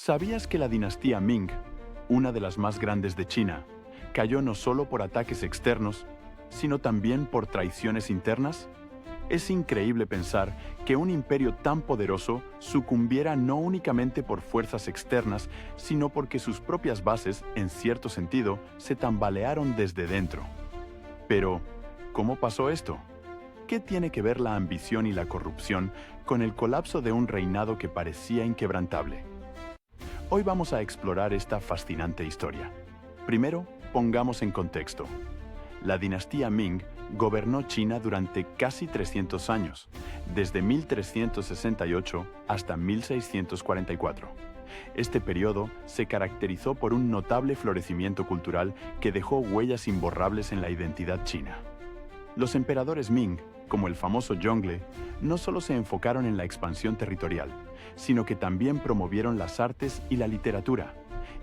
¿Sabías que la dinastía Ming, una de las más grandes de China, cayó no solo por ataques externos, sino también por traiciones internas? Es increíble pensar que un imperio tan poderoso sucumbiera no únicamente por fuerzas externas, sino porque sus propias bases, en cierto sentido, se tambalearon desde dentro. Pero, ¿cómo pasó esto? ¿Qué tiene que ver la ambición y la corrupción con el colapso de un reinado que parecía inquebrantable? Hoy vamos a explorar esta fascinante historia. Primero, pongamos en contexto. La dinastía Ming gobernó China durante casi 300 años, desde 1368 hasta 1644. Este periodo se caracterizó por un notable florecimiento cultural que dejó huellas imborrables en la identidad china. Los emperadores Ming, como el famoso Zhongle, no solo se enfocaron en la expansión territorial, sino que también promovieron las artes y la literatura,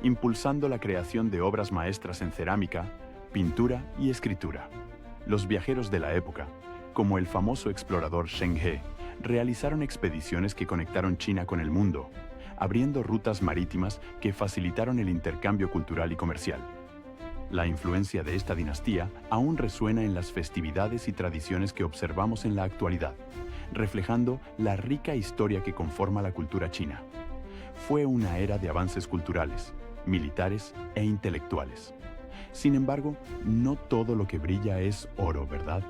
impulsando la creación de obras maestras en cerámica, pintura y escritura. Los viajeros de la época, como el famoso explorador Zheng He, realizaron expediciones que conectaron China con el mundo, abriendo rutas marítimas que facilitaron el intercambio cultural y comercial. La influencia de esta dinastía aún resuena en las festividades y tradiciones que observamos en la actualidad, reflejando la rica historia que conforma la cultura china. Fue una era de avances culturales, militares e intelectuales. Sin embargo, no todo lo que brilla es oro, ¿verdad?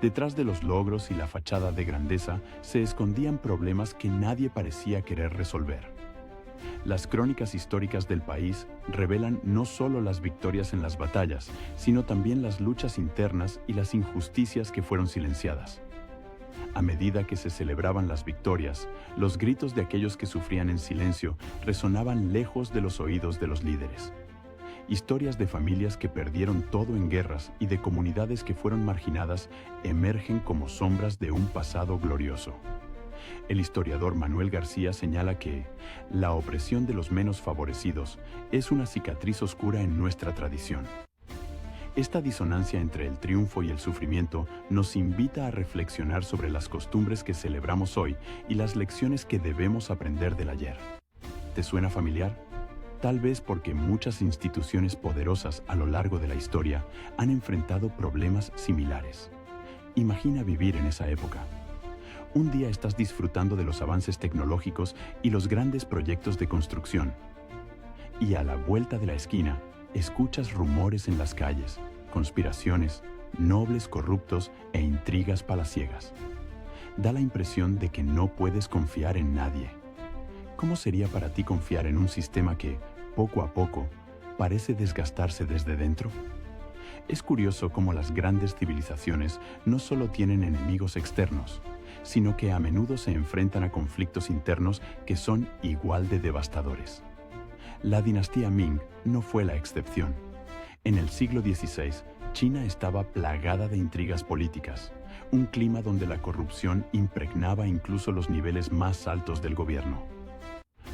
Detrás de los logros y la fachada de grandeza se escondían problemas que nadie parecía querer resolver. Las crónicas históricas del país revelan no solo las victorias en las batallas, sino también las luchas internas y las injusticias que fueron silenciadas. A medida que se celebraban las victorias, los gritos de aquellos que sufrían en silencio resonaban lejos de los oídos de los líderes. Historias de familias que perdieron todo en guerras y de comunidades que fueron marginadas emergen como sombras de un pasado glorioso. El historiador Manuel García señala que la opresión de los menos favorecidos es una cicatriz oscura en nuestra tradición. Esta disonancia entre el triunfo y el sufrimiento nos invita a reflexionar sobre las costumbres que celebramos hoy y las lecciones que debemos aprender del ayer. ¿Te suena familiar? Tal vez porque muchas instituciones poderosas a lo largo de la historia han enfrentado problemas similares. Imagina vivir en esa época. Un día estás disfrutando de los avances tecnológicos y los grandes proyectos de construcción. Y a la vuelta de la esquina, escuchas rumores en las calles, conspiraciones, nobles corruptos e intrigas palaciegas. Da la impresión de que no puedes confiar en nadie. ¿Cómo sería para ti confiar en un sistema que, poco a poco, parece desgastarse desde dentro? Es curioso cómo las grandes civilizaciones no solo tienen enemigos externos, sino que a menudo se enfrentan a conflictos internos que son igual de devastadores. La dinastía Ming no fue la excepción. En el siglo XVI, China estaba plagada de intrigas políticas, un clima donde la corrupción impregnaba incluso los niveles más altos del gobierno.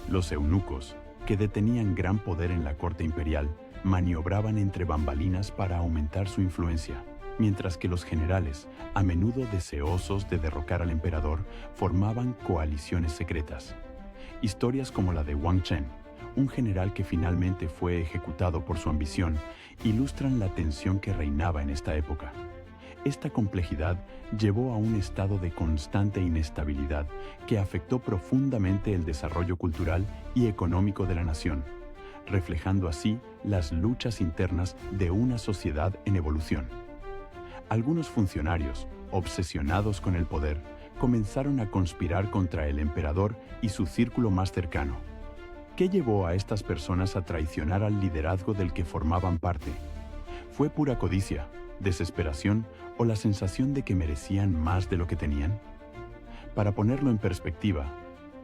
Los eunucos, que detenían gran poder en la corte imperial, maniobraban entre bambalinas para aumentar su influencia, mientras que los generales, a menudo deseosos de derrocar al emperador, formaban coaliciones secretas. Historias como la de Wang Chen, un general que finalmente fue ejecutado por su ambición, ilustran la tensión que reinaba en esta época. Esta complejidad llevó a un estado de constante inestabilidad que afectó profundamente el desarrollo cultural y económico de la nación, reflejando así las luchas internas de una sociedad en evolución. Algunos funcionarios, obsesionados con el poder, comenzaron a conspirar contra el emperador y su círculo más cercano. ¿Qué llevó a estas personas a traicionar al liderazgo del que formaban parte? ¿Fue pura codicia, desesperación o la sensación de que merecían más de lo que tenían? Para ponerlo en perspectiva,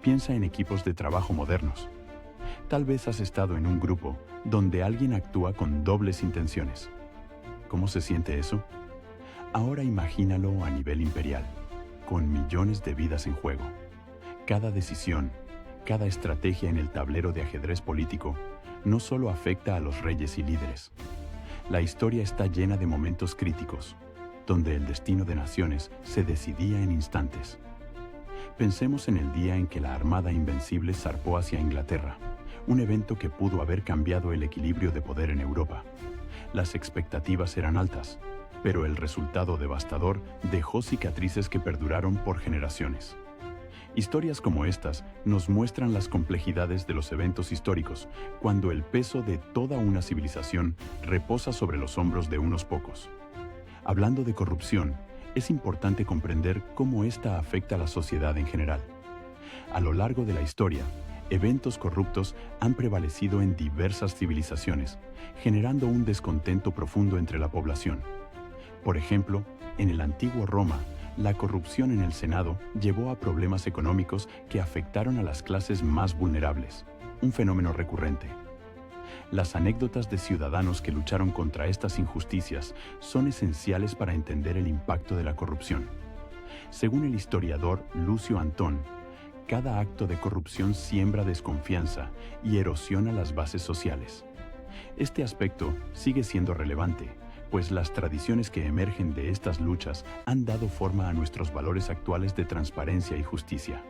piensa en equipos de trabajo modernos. Tal vez has estado en un grupo donde alguien actúa con dobles intenciones. ¿Cómo se siente eso? Ahora imagínalo a nivel imperial, con millones de vidas en juego. Cada decisión, cada estrategia en el tablero de ajedrez político no solo afecta a los reyes y líderes. La historia está llena de momentos críticos, donde el destino de naciones se decidía en instantes. Pensemos en el día en que la Armada Invencible zarpó hacia Inglaterra, un evento que pudo haber cambiado el equilibrio de poder en Europa. Las expectativas eran altas, pero el resultado devastador dejó cicatrices que perduraron por generaciones. Historias como estas nos muestran las complejidades de los eventos históricos, cuando el peso de toda una civilización reposa sobre los hombros de unos pocos. Hablando de corrupción, es importante comprender cómo esta afecta a la sociedad en general. A lo largo de la historia, eventos corruptos han prevalecido en diversas civilizaciones, generando un descontento profundo entre la población. Por ejemplo, en el antiguo Roma, la corrupción en el Senado llevó a problemas económicos que afectaron a las clases más vulnerables, un fenómeno recurrente. Las anécdotas de ciudadanos que lucharon contra estas injusticias son esenciales para entender el impacto de la corrupción. Según el historiador Lucio Antón, cada acto de corrupción siembra desconfianza y erosiona las bases sociales. Este aspecto sigue siendo relevante, pues las tradiciones que emergen de estas luchas han dado forma a nuestros valores actuales de transparencia y justicia.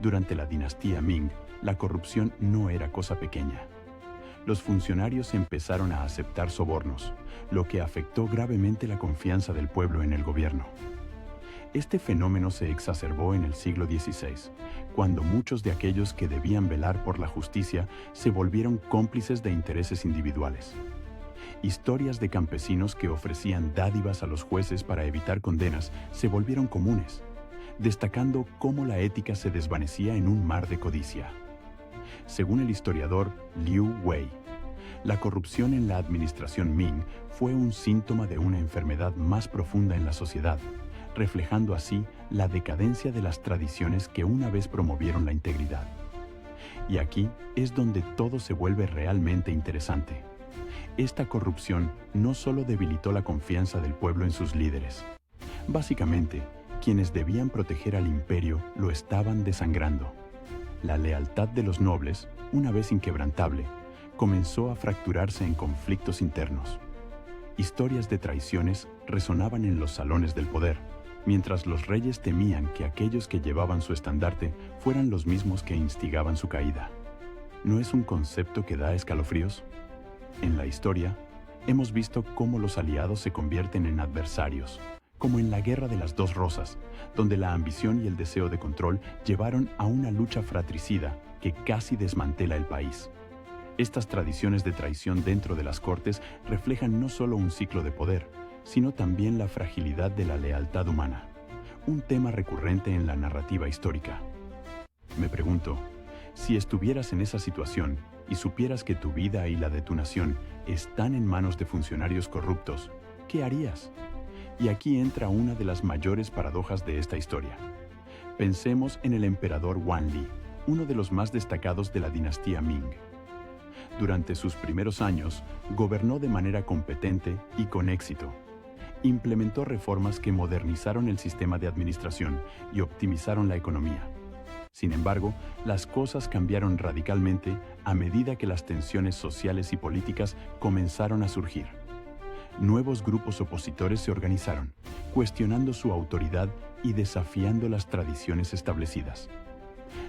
Durante la dinastía Ming, la corrupción no era cosa pequeña. Los funcionarios empezaron a aceptar sobornos, lo que afectó gravemente la confianza del pueblo en el gobierno. Este fenómeno se exacerbó en el siglo XVI, cuando muchos de aquellos que debían velar por la justicia se volvieron cómplices de intereses individuales. Historias de campesinos que ofrecían dádivas a los jueces para evitar condenas se volvieron comunes, destacando cómo la ética se desvanecía en un mar de codicia. Según el historiador Liu Wei, la corrupción en la administración Ming fue un síntoma de una enfermedad más profunda en la sociedad, reflejando así la decadencia de las tradiciones que una vez promovieron la integridad. Y aquí es donde todo se vuelve realmente interesante. Esta corrupción no solo debilitó la confianza del pueblo en sus líderes. Básicamente, quienes debían proteger al imperio lo estaban desangrando. La lealtad de los nobles, una vez inquebrantable, comenzó a fracturarse en conflictos internos. Historias de traiciones resonaban en los salones del poder, mientras los reyes temían que aquellos que llevaban su estandarte fueran los mismos que instigaban su caída. ¿No es un concepto que da escalofríos? En la historia, hemos visto cómo los aliados se convierten en adversarios, como en la Guerra de las Dos Rosas, donde la ambición y el deseo de control llevaron a una lucha fratricida que casi desmantela el país. Estas tradiciones de traición dentro de las cortes reflejan no solo un ciclo de poder, sino también la fragilidad de la lealtad humana, un tema recurrente en la narrativa histórica. Me pregunto, si estuvieras en esa situación y supieras que tu vida y la de tu nación están en manos de funcionarios corruptos, ¿qué harías? Y aquí entra una de las mayores paradojas de esta historia. Pensemos en el emperador Wanli, uno de los más destacados de la dinastía Ming. Durante sus primeros años, gobernó de manera competente y con éxito. Implementó reformas que modernizaron el sistema de administración y optimizaron la economía. Sin embargo, las cosas cambiaron radicalmente a medida que las tensiones sociales y políticas comenzaron a surgir. Nuevos grupos opositores se organizaron, cuestionando su autoridad y desafiando las tradiciones establecidas.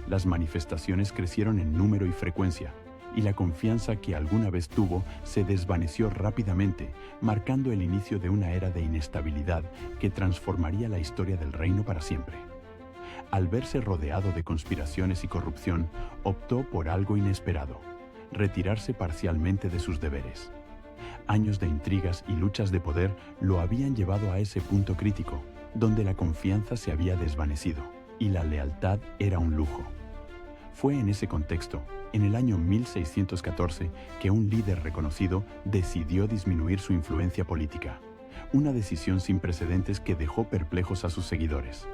Las manifestaciones crecieron en número y frecuencia, y la confianza que alguna vez tuvo se desvaneció rápidamente, marcando el inicio de una era de inestabilidad que transformaría la historia del reino para siempre. Al verse rodeado de conspiraciones y corrupción, optó por algo inesperado: retirarse parcialmente de sus deberes. Años de intrigas y luchas de poder lo habían llevado a ese punto crítico, donde la confianza se había desvanecido y la lealtad era un lujo. Fue en ese contexto, en el año 1614, que un líder reconocido decidió disminuir su influencia política, una decisión sin precedentes que dejó perplejos a sus seguidores.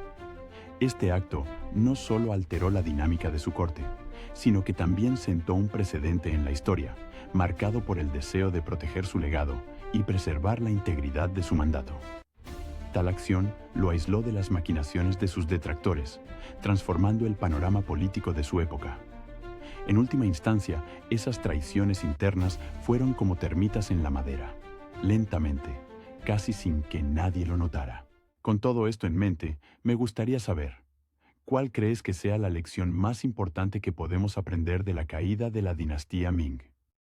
Este acto no solo alteró la dinámica de su corte, sino que también sentó un precedente en la historia, marcado por el deseo de proteger su legado y preservar la integridad de su mandato. Tal acción lo aisló de las maquinaciones de sus detractores, transformando el panorama político de su época. En última instancia, esas traiciones internas fueron como termitas en la madera, lentamente, casi sin que nadie lo notara. Con todo esto en mente, me gustaría saber, ¿Cuál crees que sea la lección más importante que podemos aprender de la caída de la dinastía Ming?